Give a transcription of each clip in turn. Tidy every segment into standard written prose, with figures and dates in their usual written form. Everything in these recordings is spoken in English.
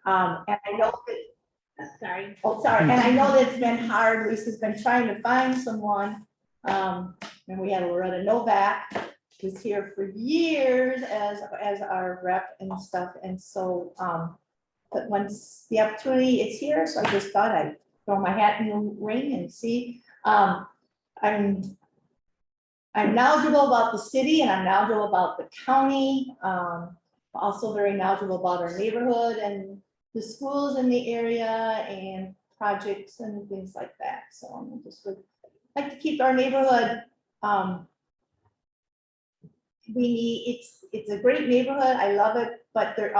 And I know that, and I know that it's been hard. Lisa's been trying to find someone. And we had Loretta Novak, who's here for years as our rep and stuff. And so, but once the opportunity is here, so I just thought I'd throw my hat in the ring and see. I'm knowledgeable about the city and I'm knowledgeable about the county. Also very knowledgeable about our neighborhood and the schools in the area and projects and things like that. So I just would like to keep our neighborhood. It's a great neighborhood. I love it, but there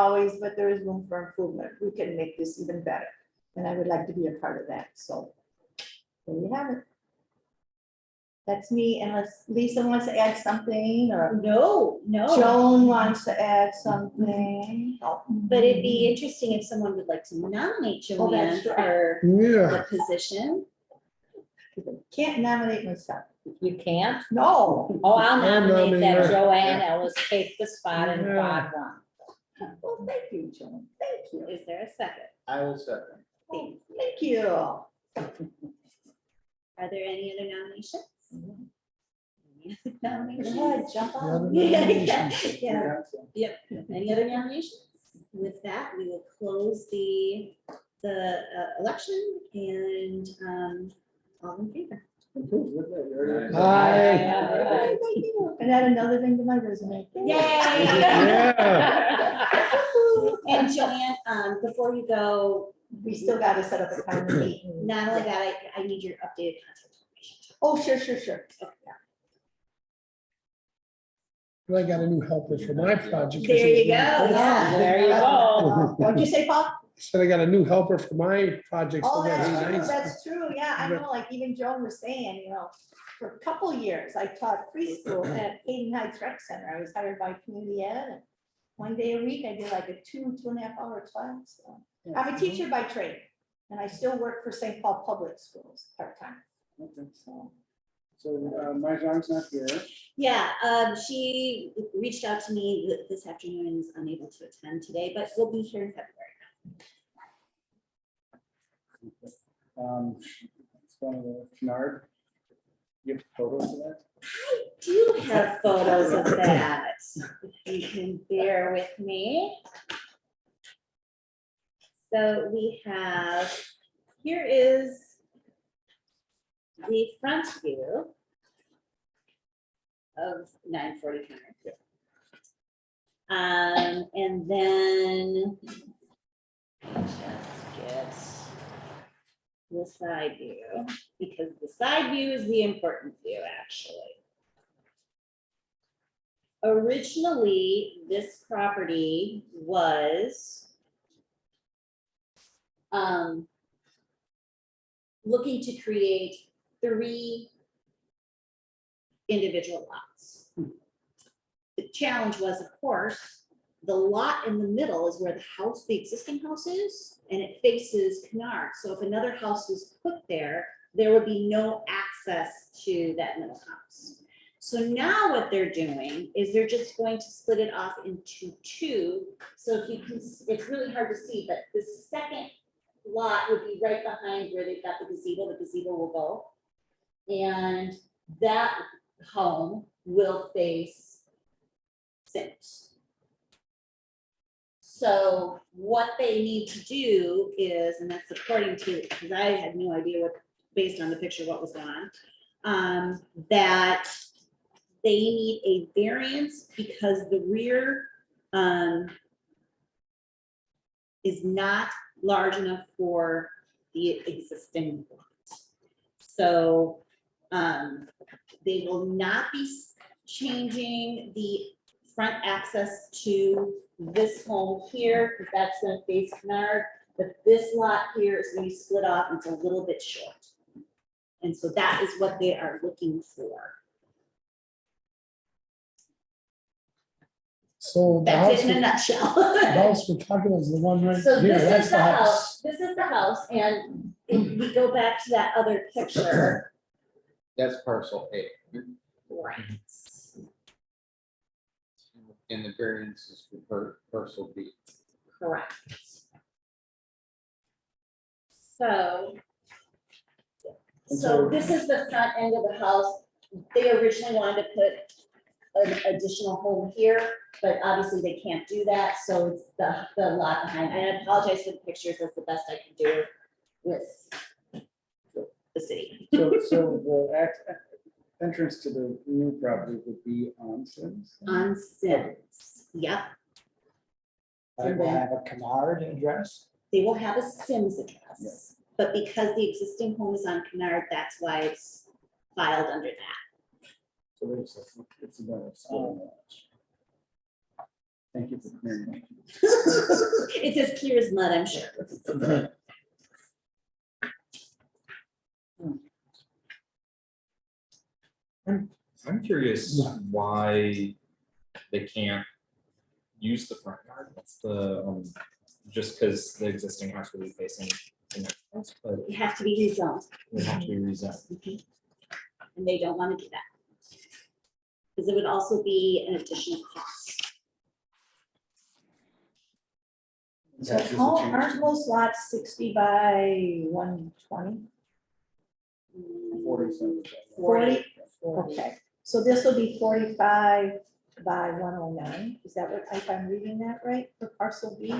is room for improvement. We can make this even better. And I would like to be a part of that. So there you have it. That's me, unless Lisa wants to add something, or No. Joan wants to add something. But it'd be interesting if someone would like to nominate Oh, Joanne that's right. for Yeah. the position. Can't nominate myself. You can't? No. Oh, I'll nominate nominate that her. Joanne Ellis take the spot in Yeah. quad one. Well, thank you, Joan. Thank you. Is there a second? I will second. Thank you. Are there any other nominations? Any other Go nominations? ahead, jump The on. other Yeah, nominations. Yep. Any other nominations? With that, we will close the election and all in favor. Aye. Thank you. And add another thing to my resume. Yeah. And Joanne, before you go, We still got to set up a time to meet. and- not only that, I need your updated contact information. Oh, sure. I got a new helper for my project. There you go, yeah. There you go. What'd you say, Paul? Said I got a new helper for my project. Oh, so that's that's true, nice. that's true, yeah, I know, like even Joan was saying, for a couple of years, I taught preschool at Hayden Heights Rec Center, I was hired by Community Ed, and one day a week, I did like a 2.5 hour class, so. I'm a teacher by trade, and I still work for St. Paul Public Schools, part-time, so. So, Mahjong's not here. Yeah, she reached out to me this afternoon and is unable to attend today, but we'll be here in February. It's one of the Kennard. You have photos of that? I do have photos of that. If you can bear with me. So we have, here is the front view of 940 Kennard. And then just get the side view, because the side view is the important view, actually. Originally, this property was looking to create 3 individual lots. The challenge was, of course, the lot in the middle is where the house, the existing house is, and it faces Kennard. So if another house was put there, there would be no access to that middle house. So now what they're doing is they're just going to split it off into 2. So if you can, it's really hard to see, but the second lot would be right behind where they've got the gazebo will go. And that home will face Sims. So what they need to do is, and that's according to, because I had no idea what, based on the picture, what was going on, that they need a variance because the rear is not large enough for the existing lot. So they will not be changing the front access to this home here, because that's going to face Kennard, but this lot here is going to be split off, and it's a little bit short. And so that is what they are looking for. So the That's house, it in a the nutshell. house we're talking about is the one right So here. this That's is the the house, house. this is the house, and if we go back to that other picture. That's parcel A. Right. And the variance is for parcel B. Correct. So. And So so- this is the front end of the house. They originally wanted to put an additional home here, but obviously they can't do that, so it's the lot behind. And I apologize for the pictures, that's the best I can do with the city. So the entrance to the new property would be on Sims? On Sims, yep, I will have a Kennard address. they will have a Sims address. But because the existing home is on Kennard, that's why it's filed under that. So it's about a small match. Thank you for clearing that. It's as clear as mud, I'm sure. I'm curious why they can't use the front yard. That's just because the existing house will be facing the next house, but It has to be rezoned. it have to be rezoned. And they don't want to do that. Because it would also be an additional cost. So That's just a how, change. aren't most lots 60 by 120? 47. 40? Okay, so this will be 45 by 109. Is that what, if I'm reading that right, for parcel B?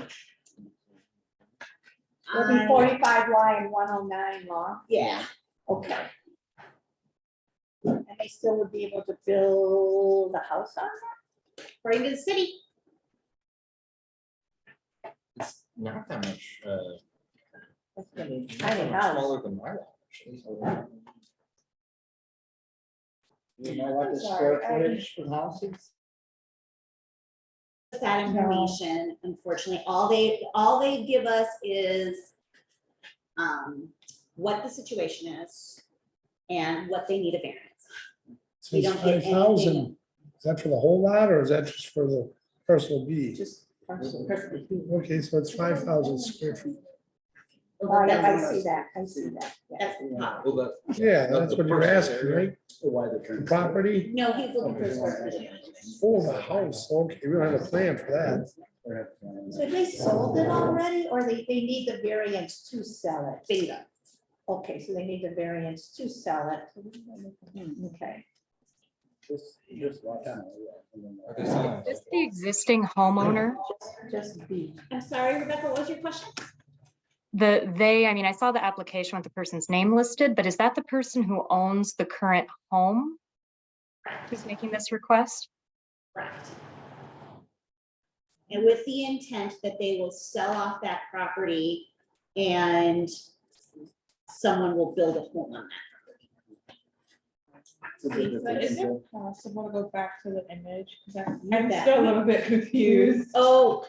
It'll be I- 45 wide and 109 long. Yeah, Okay. And they still would be able to build a house on according to the city. It's not that much. that? Tiny Not that much house. Smaller than my lot, actually. You know what the Sorry, square footage for the house is? That information, unfortunately, all they give us is what the situation is and what they need a variance. We Says don't get 5,000. anything. Is that for the whole lot or is that just for the parcel B? Just parcel. Okay, so it's 5,000 square feet. Oh, yeah, I That's see that, I see that. yeah. that's the problem. Well, that. Yeah, the- that's the what you're parcel asking, area. right? Why the The term? property? No, he's looking for square footage. Oh, the house. Okay, we don't have a plan for that. So have they sold it already, or they need the variance to sell it? Bingo. Okay, so they need the variance to sell it. Okay. Just walk down. Are they selling- Is this the existing homeowner? Just B. I'm sorry, Rebecca, what was your question? I mean, I saw the application with the person's name listed, but is that the person who owns the current home who's making this request? Correct. And with the intent that they will sell off that property and someone will build a home on that. But is it possible to go back to the image? 'Cause You I'm bet. still a little bit confused. Oh,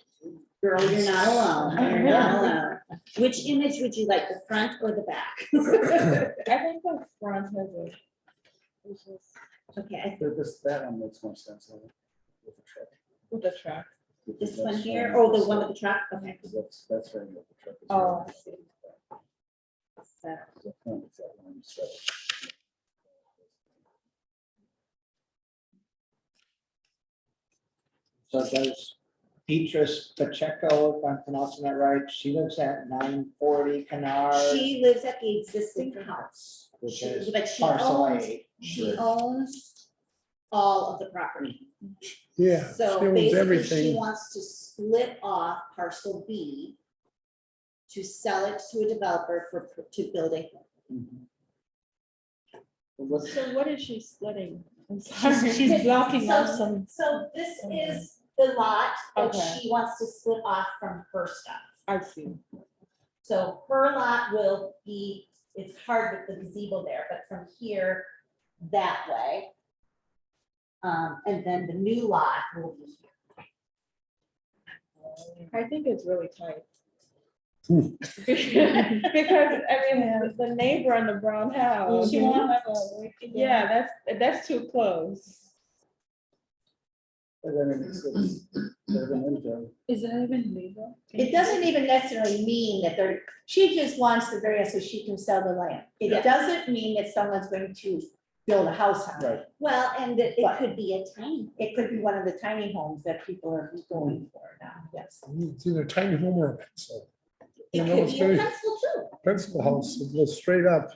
girl, you're not alone. You're not alone. Which image would you like, the front or the back? I think the front has a. it's just Okay, That one makes more sense. With the truck. With the truck. Because this one that's here, showing oh, the one with the truck, okay. Because that's right. what the truck is. Oh, I see. The front is that one, so. So does Petrus Pacheco, if I'm pronouncing that right, she lives at 940 Kennard, She lives at the existing house, which is but she parcel owns, A. she owns all of the property. Yeah, she So owns basically, she everything. wants to split off parcel B to sell it to a developer to build a home. So what is she splitting? I'm sorry. She's blocking So- off some. So this is the lot that Okay. she wants to split off from her stuff. I see. So her lot will be, it's hard with the gazebo there, but from here that way. And then the new lot will be here. I think it's really tight. Hmm. Because, I mean, the neighbor on the brown house. She won't have a. Yeah, that's too close. But then they're gonna enter. Is that even legal? It doesn't even necessarily mean that they're, she just wants the variance so she can sell the land. Yeah. It doesn't mean that someone's going to build a house on it. Right. Well, and it But- could be a tiny. It could be one of the tiny homes that people are going for now, yes. It's either tiny home or a pencil. It You know, could it's be a very- pencil too. principal house, it goes straight up.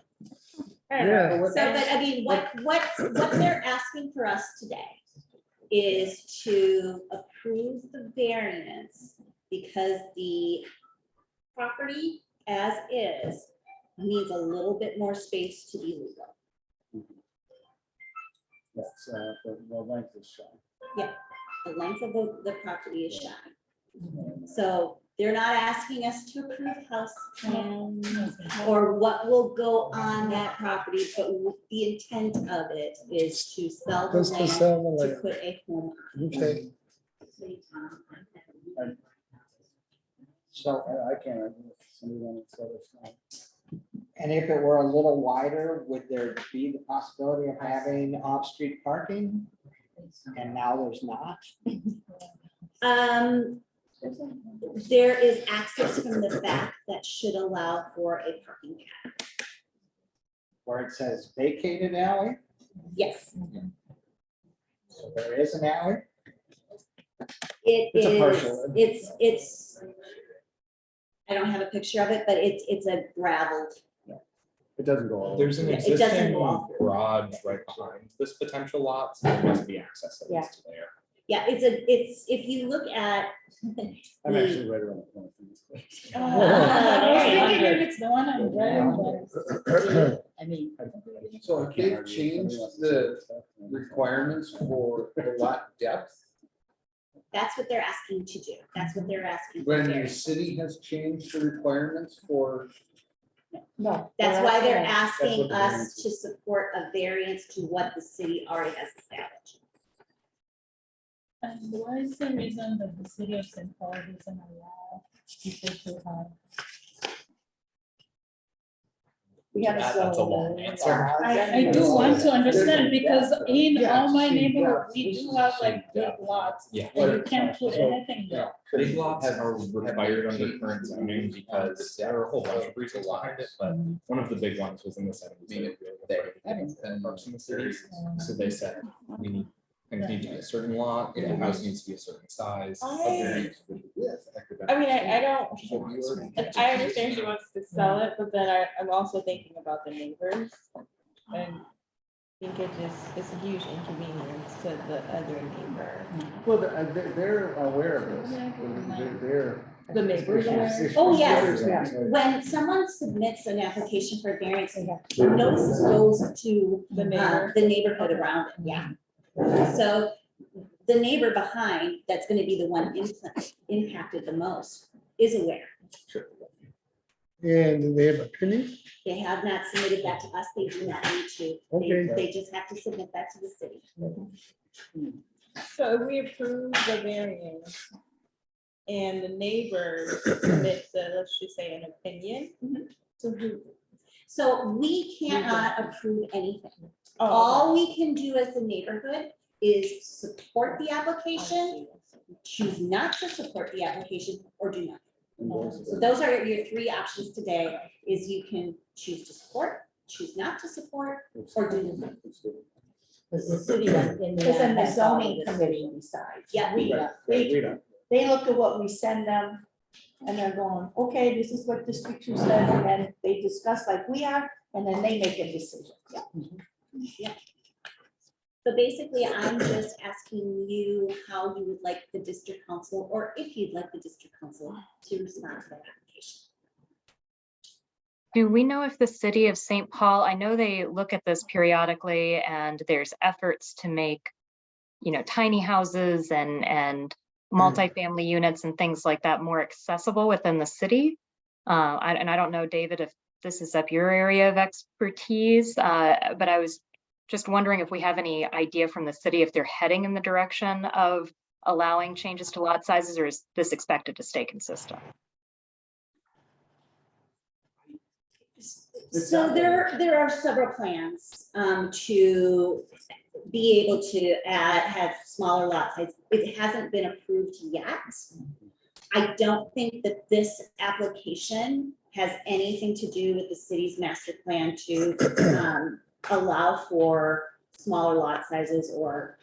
I don't know, Yeah. what So, they- but I mean, what they're asking for us today is to approve the variance because the property as is needs a little bit more space to be legal. That's, the length is shot. The length of the property is shy. So they're not asking us to approve house plans or what will go on that property, but the intent of it is to sell the Just to land, sell the to land. put a home on. Okay, So, I can't argue with somebody wanting to sell this now. and if it were a little wider, would there be the possibility of having off-street parking? And now there's not? There is access from the back that should allow for a parking pad. Where it says vacated alley, Yes, so there is an alley? it It's a is, partial. it's, I don't have a picture of it, but it's a gravelled. It doesn't go all. There's an Yeah, it doesn't existing go all through. garage right behind this potential lot, so there must be access at least to there. Yeah, if you look at. I'm actually right around the corner from this place. I was thinking if it's the one on Dragon. I mean, So if they've changed the requiremements for the lot depth, That's what they're asking to do. That's what they're asking. for when the variance. city has changed the requirements for, No. That's why they're That's asking what the us variance to support a variance to what the city already has established. And what is the reason that the city of St. Paul doesn't allow people to have? We have That's a long answer. I do want to understand because in Yeah, all my same neighborhood, depth. we This do is have the like same big depth. lots. Yeah. And you can't put So, anything there. Big lots are required under current zoning because there are a whole bunch of reasons behind it, but one of the big ones was in the seventies. Parks in the cities, so they said, we need, things need to be a certain lot, the house needs to be a certain size. I mean, I don't, I understand she wants to sell it, but then I'm also thinking about the neighbors. And I think it just, it's a huge inconvenience to the other neighbor. well, they're aware of this. They're. The neighbors are. Oh, yes. When someone submits an application for variance, notice goes to The neighbor. the neighborhood around it, yeah. So the neighbor behind, that's gonna be the one impacted the most, is aware. and do they have opinion? They have not submitted that to us, they do not need to. Okay. They just have to submit that to the city. So if we approve the variance and the neighbor submits, let's just say an opinion. So who? So we cannot approve anything. Oh, All we can do as a neighborhood is support the application, choose not to support the application, or do not. So those are your three options today, is you can choose to support, choose not to support, or do not. the city in Because then the that's all zoning it is. committee decides. Yeah. They look at what we send them and they're going, okay, this is what District Two says, and then they discuss like we are, and then they make a decision. Yeah. So basically, I'm just asking you how you would like the district council, or if you'd like the district council to respond to that application. Do we know if the city of St. Paul, I know they look at this periodically and there's efforts to make, tiny houses and multifamily units and things like that more accessible within the city. And I don't know, David, if this is up your area of expertise, but I was just wondering if we have any idea from the city if they're heading in the direction of allowing changes to lot sizes, or is this expected to stay consistent? So there are several plans to be able to have smaller lot size. It hasn't been approved yet. I don't think that this application has anything to do with the city's master plan to allow for smaller lot sizes or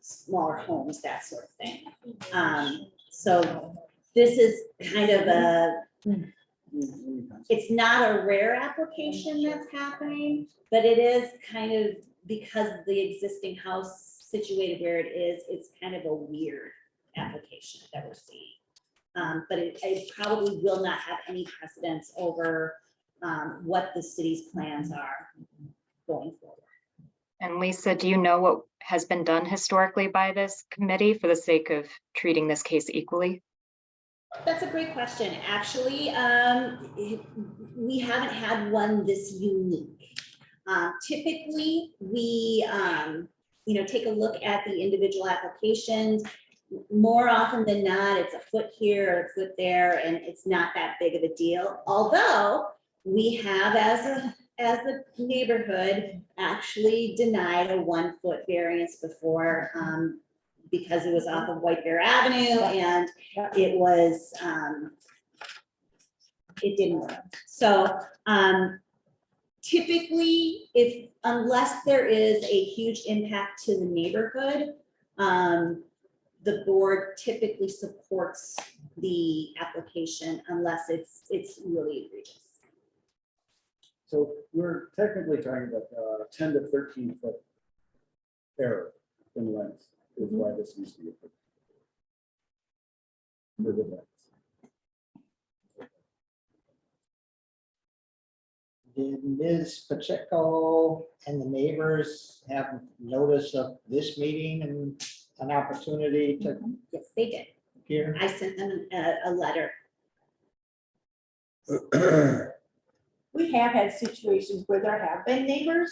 smaller homes, that sort of thing. So this is kind of It's not a rare application that's happening, but it is kind of, because the existing house situated where it is, it's kind of a weird application that we're seeing. But it probably will not have any precedence over what the city's plans are going forward. And Lisa, do you know what has been done historically by this committee for the sake of treating this case equally? That's a great question. Actually, we haven't had one this unique. Typically, we, take a look at the individual applications. More often than not, it's a foot here or a foot there, and it's not that big of a deal. Although we have, as a neighborhood, actually denied a 1-foot variance before, because it was off of White Bear Avenue and it was, it didn't work. So typically, unless there is a huge impact to the neighborhood, the board typically supports the application unless it's really egregious. So we're technically talking about 10 to 13 foot error in length is why this needs to be approved. For the length. Did Ms. Pacheco and the neighbors have notice of this meeting and an opportunity to Yes, they did. hear? I sent them a letter. We have had situations where there have been neighbors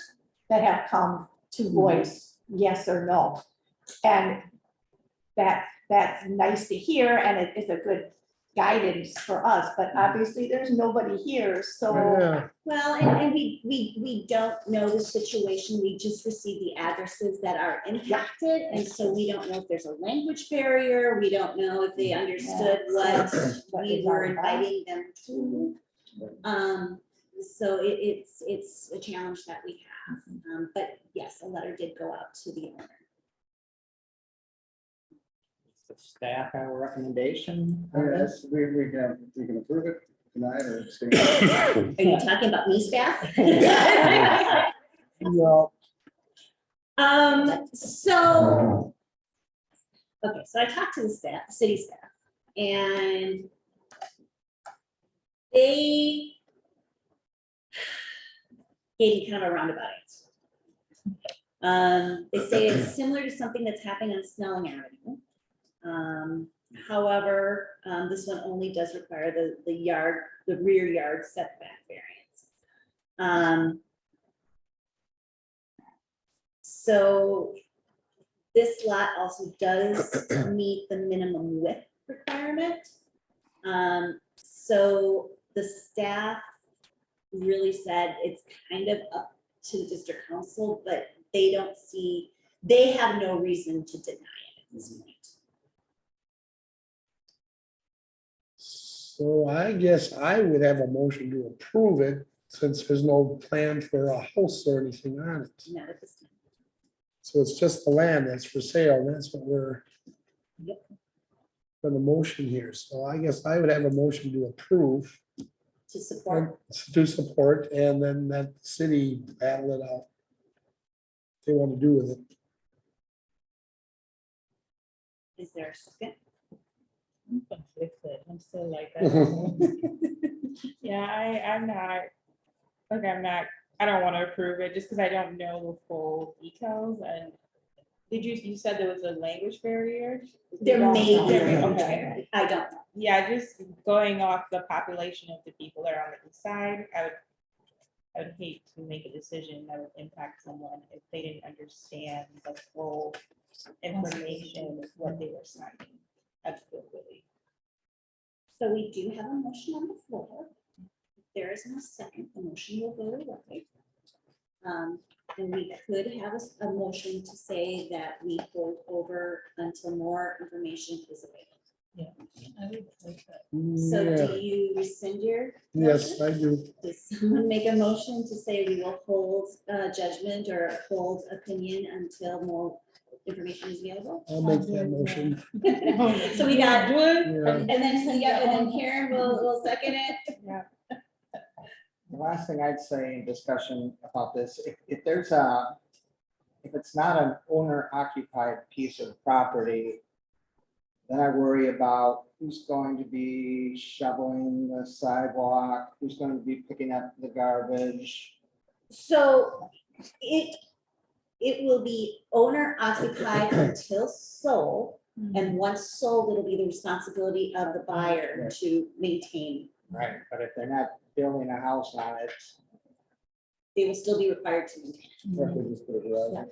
that have come to voice yes or no. And that's nice to hear, and it is a good guidance for us, but obviously there's nobody here, so. Yeah, Well, and we don't know the situation. We just received the addresses that are impacted. And so we don't know if there's a language barrier. We don't know if they understood what we were inviting them to. So it's a challenge that we have. But yes, a letter did go out to the owner. The staff have a recommendation on Yes, this? we can approve it tonight or abstain. Are you talking about me, staff? well, So, okay, so I talked to the staff, city staff, and they gave me kind of a roundabout answer. They say it's similar to something that's happening on Snelling Avenue. However, this one only does require the rear yard setback variance. So this lot also does meet the minimum width requirement. So the staff really said it's kind of up to the district council, but they have no reason to deny it at this point. so I guess I would have a motion to approve it since there's no plan for a house or anything on it. Not at this time. So it's just the land that's for sale. And that's what we're. Yep. For the motion here. So I guess I would have a motion to approve. To support, To support, and then that city battle it out. What they want to do with it. is there a second? I'm conflicted. I'm still like that. Yeah, I don't want to approve it just because I don't know the full details. And you said there was a language barrier? There may be a Okay. language barrier. I don't know. Yeah, just going off the population of the people that are on the east side, I would hate to make a decision that would impact someone if they didn't understand the full information of what they were signing. That's the really. So we do have a motion on the floor. If there is no second, the motion will go away. And we could have a motion to say that we hold over until more information is available. So Yeah, do you rescind your? yes, motion? I do. Does someone make a motion to say we will hold judgment or hold opinion until more information is available? I'll make that motion. So we got, Yeah. and then Karen will second it. Yeah. The last thing I'd say in discussion about this, if if it's not an owner occupied piece of property, then I worry about who's going to be shoveling the sidewalk, who's going to be picking up the garbage. So it will be owner occupied until sold. And once sold, it'll be the responsibility of the buyer to maintain. Right. But if they're not building a house on it, They will still be required to maintain. Or if they just put a garage.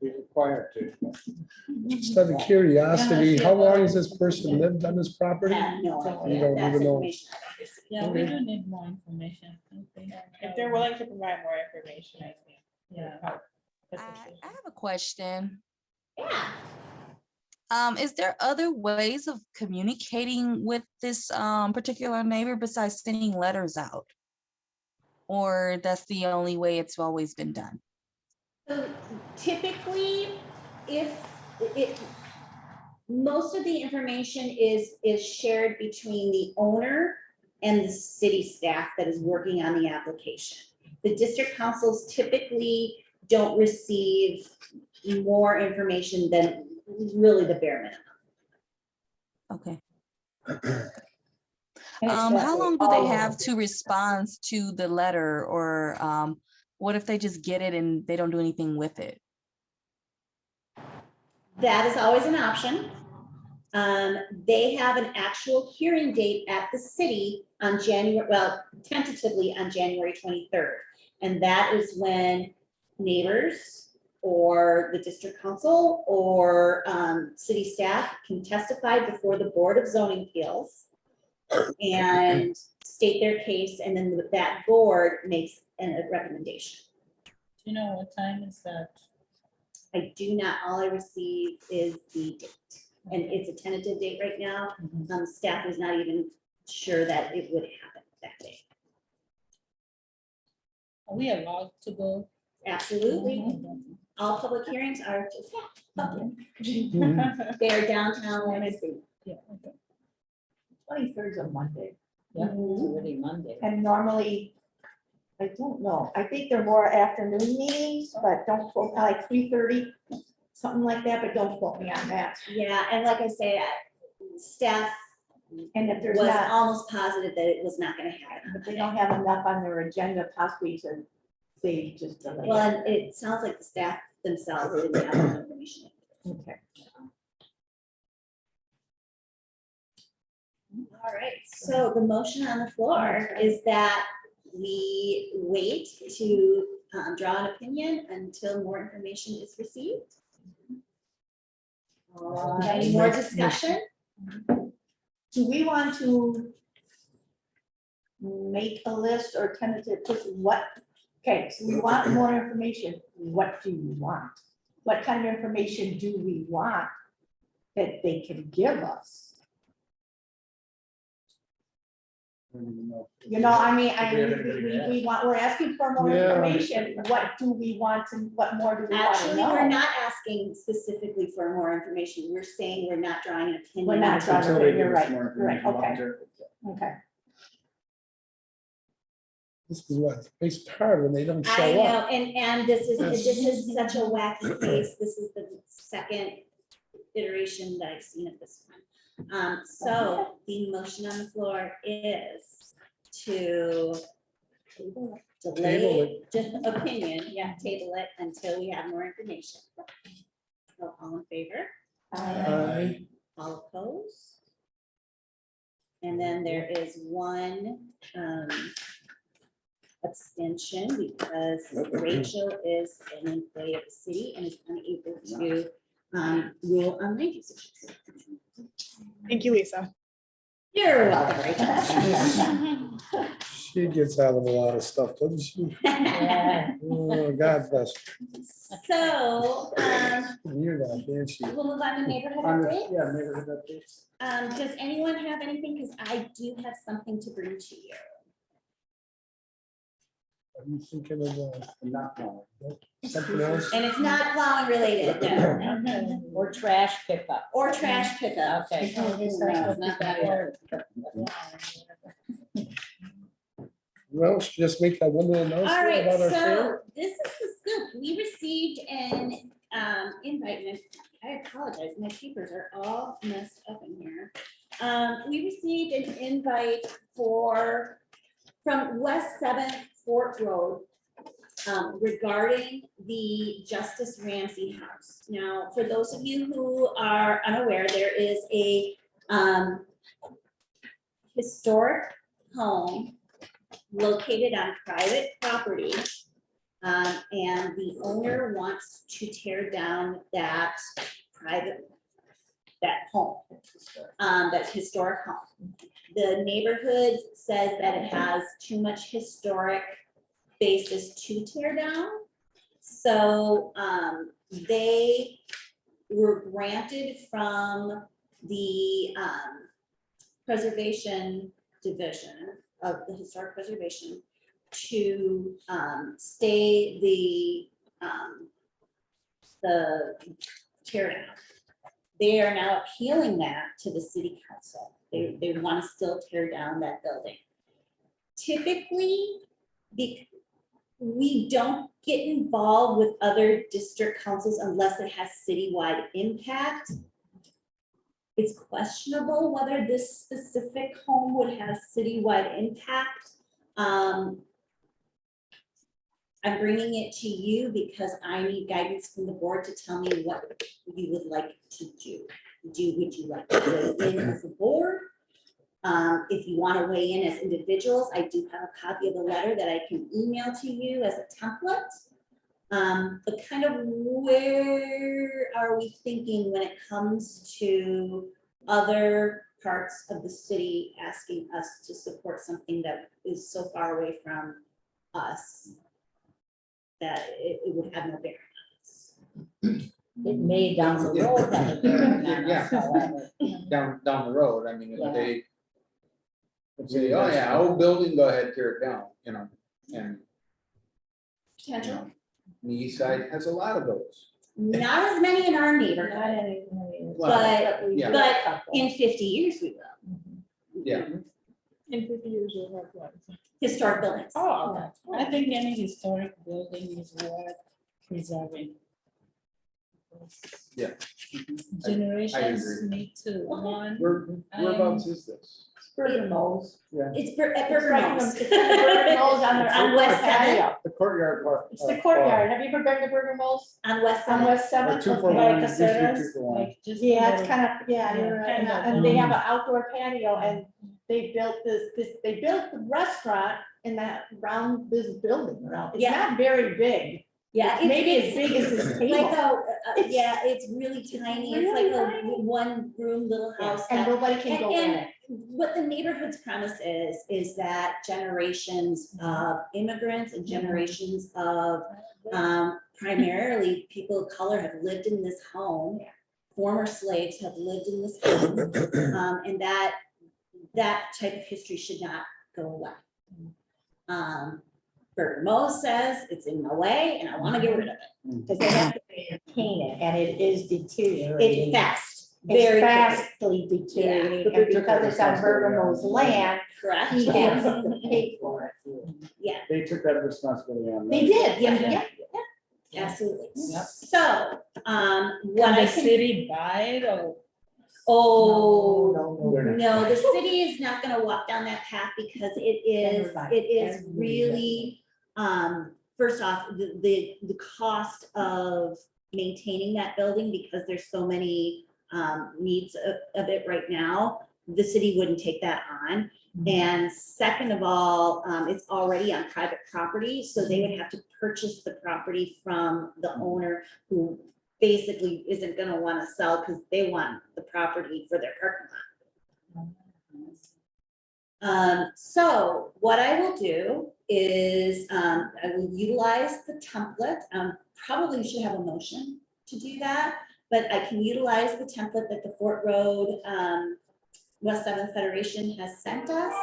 they're required to. Just out of curiosity, how long has this person lived on this property? No, You don't that's even know. information. I don't receive. Yeah, we do need more information. If they're willing to provide more information, I think. Yeah. I have a question. Yeah. Is there other ways of communicating with this particular neighbor besides sending letters out? Or that's the only way it's always been done? So typically, if most of the information is shared between the owner and the city staff that is working on the application. The district councils typically don't receive more information than really the bare minimum. Okay. How long do they have to respond to the letter, or what if they just get it and they don't do anything with it? That is always an option. They have an actual hearing date at the city on tentatively on January 23rd. And that is when neighbors or the district council or city staff can testify before the Board of Zoning Appeals and state their case, and then that board makes a recommendation. Do you know what time is that? I do not, all I receive is the date, and it's a tentative date right now. Staff is not even sure that it would happen that day. Are we allowed to go? Absolutely. All public hearings are just public. Mhm. They are downtown Wennesee. 23rd is a Monday. Yeah, it's already Monday. And normally, I don't know, I think they're more afternoon meetings, but don't quote, like 3:30, something like that, but don't quote me on that. Yeah, and like I say, staff And if there's was not, almost positive that it was not gonna happen. if they don't have enough on their agenda possibly to say just delay. Well, it. and it sounds like the staff themselves didn't have enough information. Okay. All right, so the motion on the floor is that we wait to draw an opinion until more information is received. Any more discussion? Do we want to make a list or tentative, just what, okay, so we want more information, what do you want? What kind of information do we want that they can give us? You know, I mean, we want, we're asking for more Yeah. information, what do we want and what more do we want to Actually, we're know? not asking specifically for more information. We're saying we're not drawing an opinion. We're not drawing- Until they give You're us right, more right, information about okay. it. Okay, This is what makes it hard when they don't I show know, up. and this is such a wacky case. This is the second iteration that I've seen of this one. So the motion on the floor is to delay the opinion, table it until we have more information. So all in favor? Aye. All opposed? And then there is one abstention because Rachel is an employee of the city and is unable to rule on land use issues. Thank you, Lisa. You're welcome, Rachel. She gets out of a lot of stuff, doesn't she? Oh, God bless So, her. You're not, can't she? we'll move on to neighborhood Yeah, updates. neighborhood updates. Does anyone have anything? Because I do have something to bring to you. I'm thinking of Not now. something else. And it's not plowing related, no. Or trash pickup. Or trash pickup. Okay. No, it's not that either. Well, just make that one little All announcement right, about our fair. so this is the scoop. We received an invite, and I apologize, my papers are all messed up in here. We received an invite from West Seventh Fort Road regarding the Justice Ramsey House. Now, for those of you who are unaware, there is a historic home located on private property. And the owner wants to tear down that home, that historic home. The neighborhood says that it has too much historic basis to tear down. So they were granted from the preservation division of the historic preservation to stay the tear down. They are now appealing that to the city council. They want to still tear down that building. Typically, we don't get involved with other district councils unless it has citywide impact. It's questionable whether this specific home would have citywide impact. I'm bringing it to you because I need guidance from the board to tell me what you would like to do. Would you like to weigh in as a board? If you want to weigh in as individuals, I do have a copy of the letter that I can email to you as a template. But kind of where are we thinking when it comes to other parts of the city asking us to support something that is so far away from us that it would have no bearing on us? It may down the road have a bearing on Yeah. us, however. down the road, I mean, Yeah. if they say, oh yeah, old building, go ahead, tear it down, you know, and Potential, the east side has a lot of those. not as many in our Not neighborhood, any- but yeah. but in 50 years we will. Yeah, In 50 years, we'll have one. Historic buildings. Oh, okay. I think any historic building is worth preserving. Yeah. Generations agree. need to, one. whereabouts is this? Bergen Knolls. It's at It's Burger right Knolls. from- it's from the Bergen Knolls on West patio. The courtyard part. It's the courtyard. Have you ever been to Bergen Knolls On West on Side. West Seventh? Two for Like one, a used to be service, 2 for 1. like just. Yeah, a it's little- kind of, yeah, you're right. kind of, And they have an outdoor patio and they built they built the restaurant in that round, this building around. It's Yeah. not very big. Yeah, It's maybe as big as this Like table. a, yeah, it's really tiny. It's like really a tiny. one room little house. And that- nobody can go in and it. what the neighborhood's premise is that generations of immigrants and generations of primarily people of color have lived in this home. Former slaves have lived in this home, and that type of history should not go away. Bert Moe says it's in my way and I want to get rid of it. Because they have to maintain it and it is deteriorating. It's fast, It's very fastly deteriorating, But and they took because that it's on responsibility on Bergano's them. land, correct. he has to pay for it. They took that responsibility on. They them. did, yeah. Absolutely. Yep. So, what Can I the can, city buy it or? oh, They're not. no, the city is not gonna walk down that path because it is really, first off, the cost of maintaining that building, because there's so many needs of it right now, the city wouldn't take that on. And second of all, it's already on private property, so they would have to purchase the property from the owner who basically isn't gonna wanna sell because they want the property for their parking lot. So what I will do is, I will utilize the template, probably should have a motion to do that, but I can utilize the template that the Fort Road, West Seventh Federation has sent us.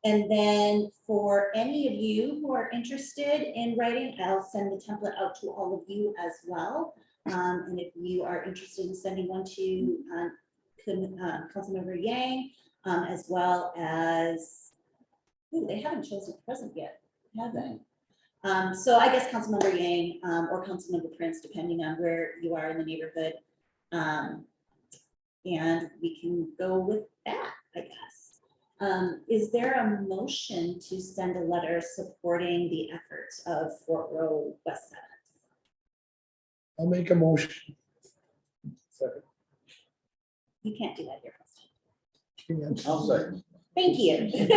And then for any of you who are interested in writing, I'll send the template out to all of you as well. And if you are interested in sending one to Councilmember Yang, as well as Ooh, they haven't chosen a president yet, have they? So I guess Councilmember Yang, or Councilmember Prince, depending on where you are in the neighborhood. And we can go with that, I guess. Is there a motion to send a letter supporting the efforts of Fort Row West Seventh? I'll make a motion. Second. You can't do that here. I'll second. Thank you. You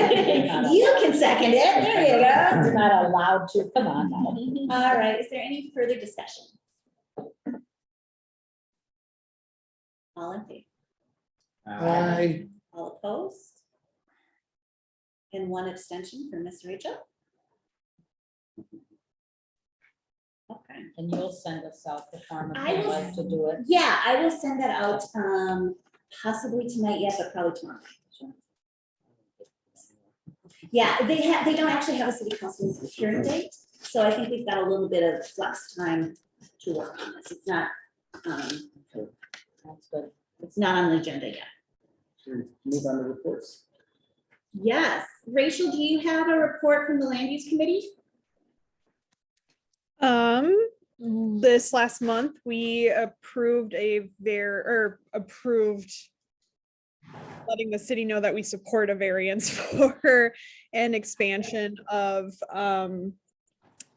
can second it. There you It's go. not allowed to, come on now. All right, is there any further discussion? All in favor? Aye. All opposed? And one abstention for Miss Rachel? Okay. And you'll send us out the form if I you'd will like to do it. Yeah, I will send that out, possibly tonight yet, but probably tomorrow. Yeah, they don't actually have a city council hearing date, so I think we've got a little bit of flex time to work on this. It's not, That's good. it's not on the agenda yet. Should we move on to reports? Yes, Rachel, do you have a report from the land use committee? This last month, we approved approved letting the city know that we support a variance for an expansion of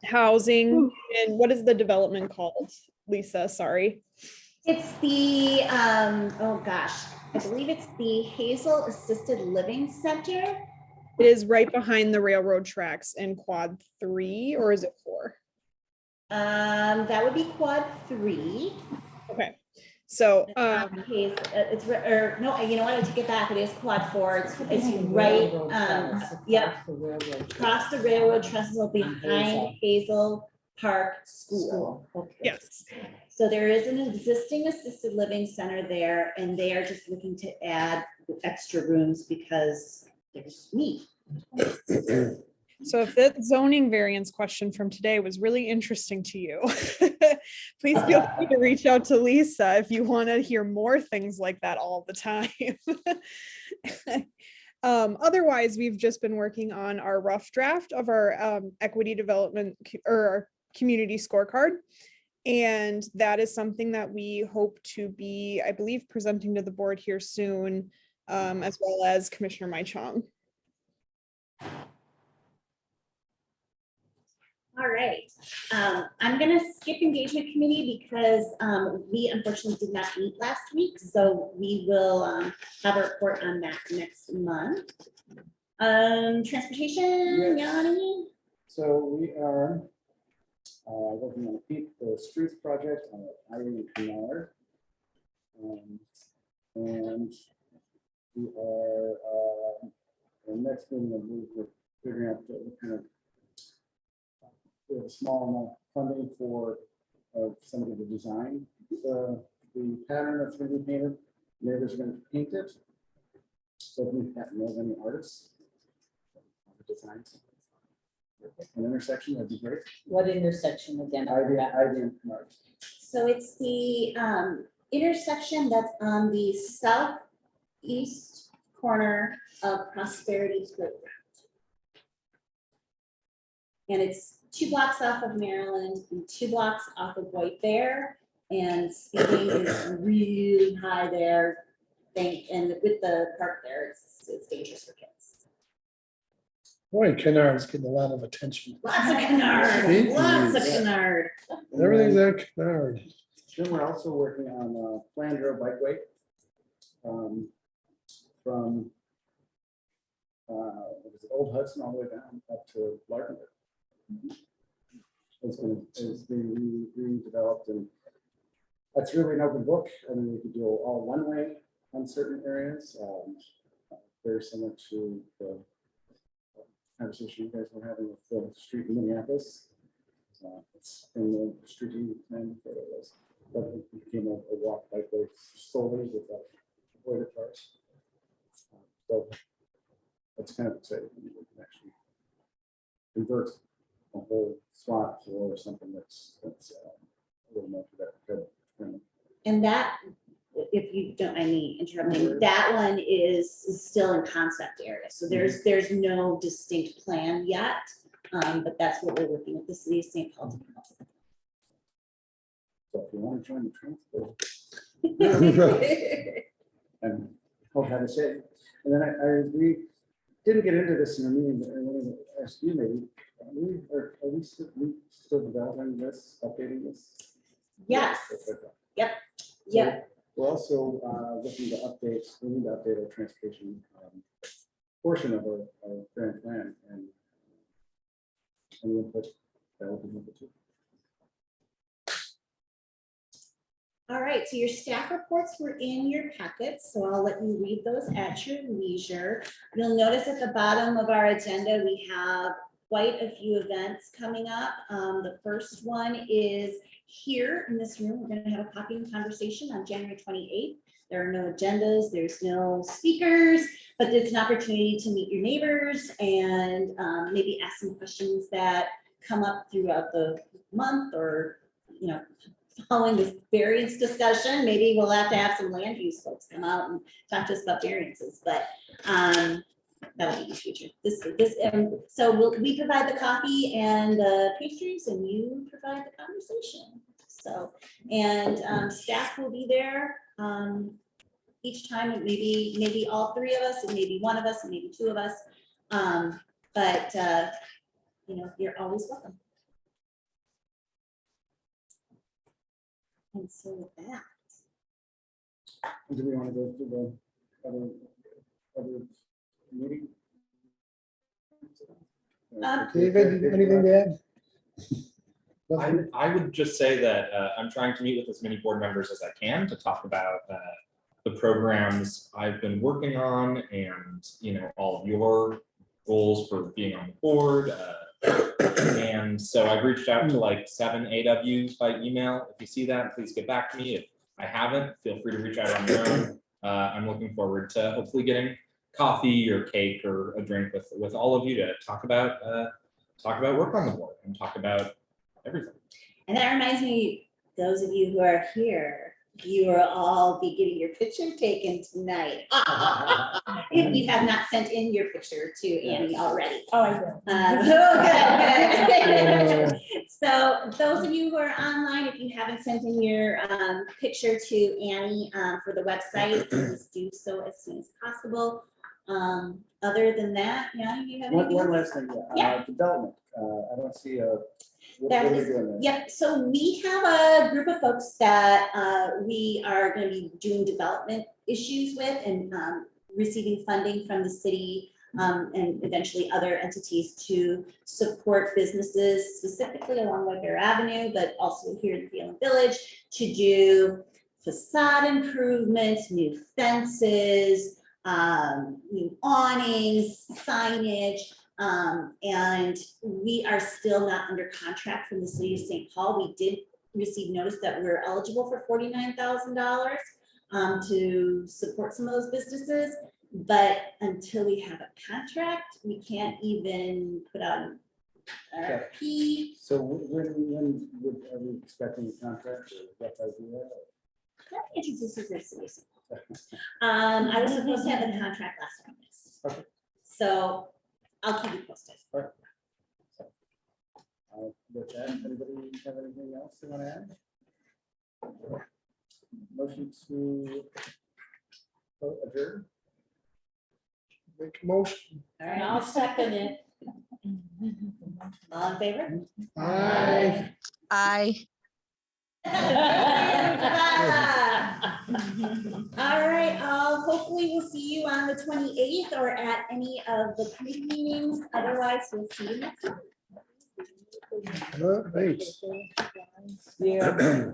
housing. And what is the development called, Lisa? Sorry. It's the, oh gosh, I believe it's the Hazel Assisted Living Center. It is right behind the railroad tracks in quad 3, or is it 4? That would be quad 3. Okay, so Or no, you know what, I take it back, it is quad 4, it's right, yep, across the railroad trestle behind Hazel Park School. yes. So there is an existing assisted living center there, and they are just looking to add extra rooms because there's need. So if that zoning variance question from today was really interesting to you, please feel free to reach out to Lisa if you want to hear more things like that all the time. Otherwise, we've just been working on our rough draft of our equity development or our community scorecard. And that is something that we hope to be, I believe, presenting to the board here soon, as well as Commissioner Mai Chong. All right, I'm gonna skip engagement committee because we unfortunately did not meet last week, so we will have a report on that next month. Transportation, Yanni? So we are working on the streets project on Irene Canard. And we are, the next thing that we're figuring out what kind of, we have a small amount of funding for somebody to design the pattern that's going to be painted. Neighbors are going to paint it. So if we know any artists, design an intersection, that'd be great. What intersection again? Irene Canard. So it's the intersection that's on the southeast corner of Prosperity Playground. And it's 2 blocks off of Maryland and 2 blocks off of White Bear. And speeding is really high there. And with the park there, it's dangerous for kids. Boy, Kennard's getting a lot of attention. Lots of canard, Thank lots of you. canard. Everything's at Kennard. Then we're also working on Flandreau Bikeway from what is it, Old Hudson all the way down up to Larkenburg. It's being redeveloped, and that's really an open book. I mean, we could do all one way on certain areas. Very similar to the conversation you guys were having with the street in Minneapolis. It's in the street plan for it was, but it became a walk bikeway solely without avoided cars. So that's kind of exciting. We can actually convert a whole swath for something that's a little more for that good. And that if you don't mind me interrupting, that one is still in concept area. So there's no distinct plan yet. But that's what we're working with the city of St. Paul to come up with. So if you want to join the transport. And hope have a say. And then we didn't get into this in a meeting, but I wanted to ask you maybe, are we still developing this, updating this? Yes, Okay. yep, So yep. We're also looking to update, we need to update our transportation portion of our grand plan and any input that would be helpful too. All right, so your staff reports were in your packets, so I'll let you read those at your leisure. You'll notice at the bottom of our agenda, we have quite a few events coming up. The first one is here in this room. We're gonna have a coffee and conversation on January 28th. There are no agendas, there's no speakers, but it's an opportunity to meet your neighbors and maybe ask some questions that come up throughout the month or, you know, following this variance discussion. Maybe we'll have to have some land use folks come out and talk to us about variances, but that'll be in the future. So we provide the coffee and the pastries and you provide the conversation. So, and staff will be there each time, and maybe all three of us, and maybe one of us, and maybe two of us. But you know, you're always welcome. And so with that, Do we want to go to the other meeting? David, anything to add? Nothing? I would just say that I'm trying to meet with as many board members as I can to talk about the programs I've been working on and, you know, all of your goals for being on the board. And so I've reached out to like 7, 8 of you by email. If you see that, please get back to me. If I haven't, feel free to reach out on your own. I'm looking forward to hopefully getting coffee or cake or a drink with all of you to talk about work on the board and talk about everything. and that reminds me, those of you who are here, you will all be getting your picture taken tonight. If you have not sent in your picture to Annie already. Oh, I do. Oh, good. So those of you who are online, if you haven't sent in your picture to Annie for the website, please do so as soon as possible. Other than that, yeah, you have anything One else? last thing, Yeah. development. I don't see what That are we is- doing there? Yep, so we have a group of folks that we are gonna be doing development issues with and receiving funding from the city and eventually other entities to support businesses specifically along Whitebear Avenue, but also here in Phelan Village to do facade improvements, new fences, new awnings, signage. And we are still not under contract from the city of St. Paul. We did receive notice that we're eligible for $49,000 to support some of those businesses. But until we have a contract, we can't even put out an RFP. So when are we expecting a contract or what idea? Let's introduce you to the city of St. Paul. I was supposed to have the contract last August. Okay. So I'll keep you posted. With that, anybody have anything else they want to add? Motion to adjourn? Make a motion. All And right, I'll second it. all in favor? Aye. All right, hopefully we'll see you on the 28th or at any of the committee meetings. Otherwise, we'll see you next time. Thanks. Yeah.